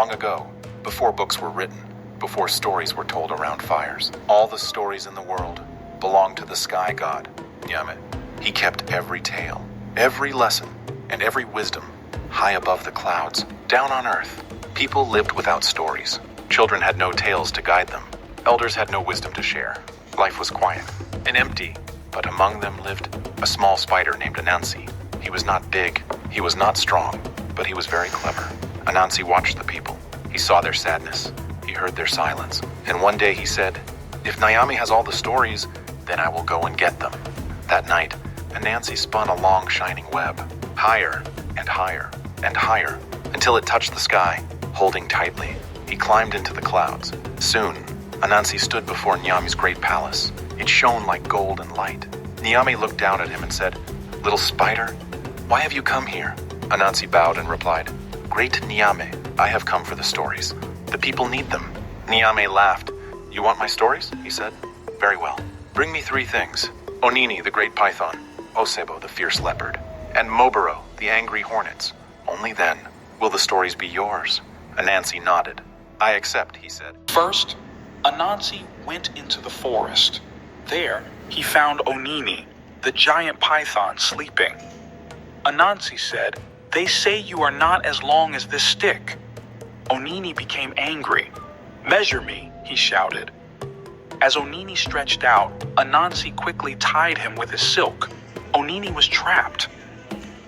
Long ago, before books were written, before stories were told around fires, all the stories in the world belonged to the sky god, Nyame. He kept every tale, every lesson, and every wisdom high above the clouds, down on earth. People lived without stories. Children had no tales to guide them. Elders had no wisdom to share. Life was quiet and empty, but among them lived a small spider named Anansi. He was not big, he was not strong, but he was very clever. Anansi watched the people. He saw their sadness. He heard their silence. And one day he said, "If Nyame has all the stories, then I will go and get them." That night, Anansi spun a long shining web, higher and higher and higher, until it touched the sky, holding tightly. He climbed into the clouds. Soon, Anansi stood before Nyame's great palace. It shone like gold and light. Nyame looked down at him and said, "Little spider, why have you come here?" Anansi bowed and replied, "Great Nyame, I have come for the stories. The people need them." Nyame laughed. "You want my stories?" he said. "Very well. Bring me 3 things. Onini, the great python, Osebo, the fierce leopard, and Moboro, the angry hornets. Only then will the stories be yours." Anansi nodded. "I accept," he said. First, Anansi went into the forest. There, he found Onini, the giant python, sleeping. Anansi said, "They say you are not as long as this stick." Onini became angry. "Measure me," he shouted. As Onini stretched out, Anansi quickly tied him with his silk. Onini was trapped.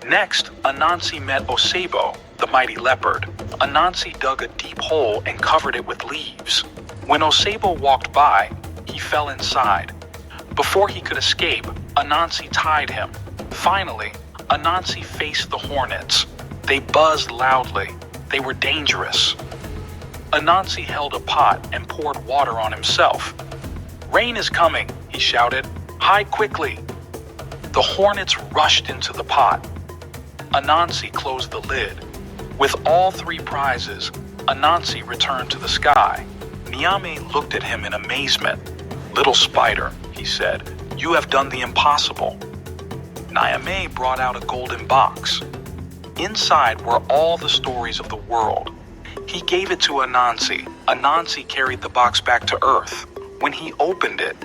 Next, Anansi met Osebo, the mighty leopard. Anansi dug a deep hole and covered it with leaves. When Osebo walked by, he fell inside. Before he could escape, Anansi tied him. Finally, Anansi faced the hornets. They buzzed loudly. They were dangerous. Anansi held a pot and poured water on himself. "Rain is coming," he shouted. "Hide quickly." The hornets rushed into the pot. Anansi closed the lid. With all 3 prizes, Anansi returned to the sky. Nyame looked at him in amazement. "Little spider," he said, "you have done the impossible." Nyame brought out a golden box. Inside were all the stories of the world. He gave it to Anansi. Anansi carried the box back to Earth. When he opened it,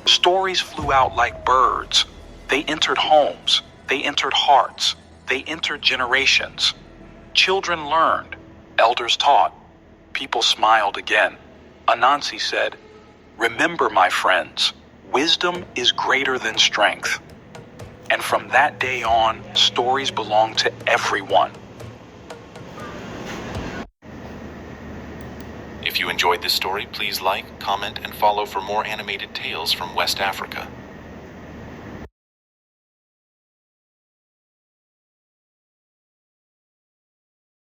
stories flew out like birds. They entered homes. They entered hearts. They entered generations. Children learned. Elders taught. People smiled again. Anansi said, "Remember, my friends, wisdom is greater than strength." And from that day on, stories belong to everyone. If you enjoyed this story, please like, comment, and follow for more animated tales from West Africa.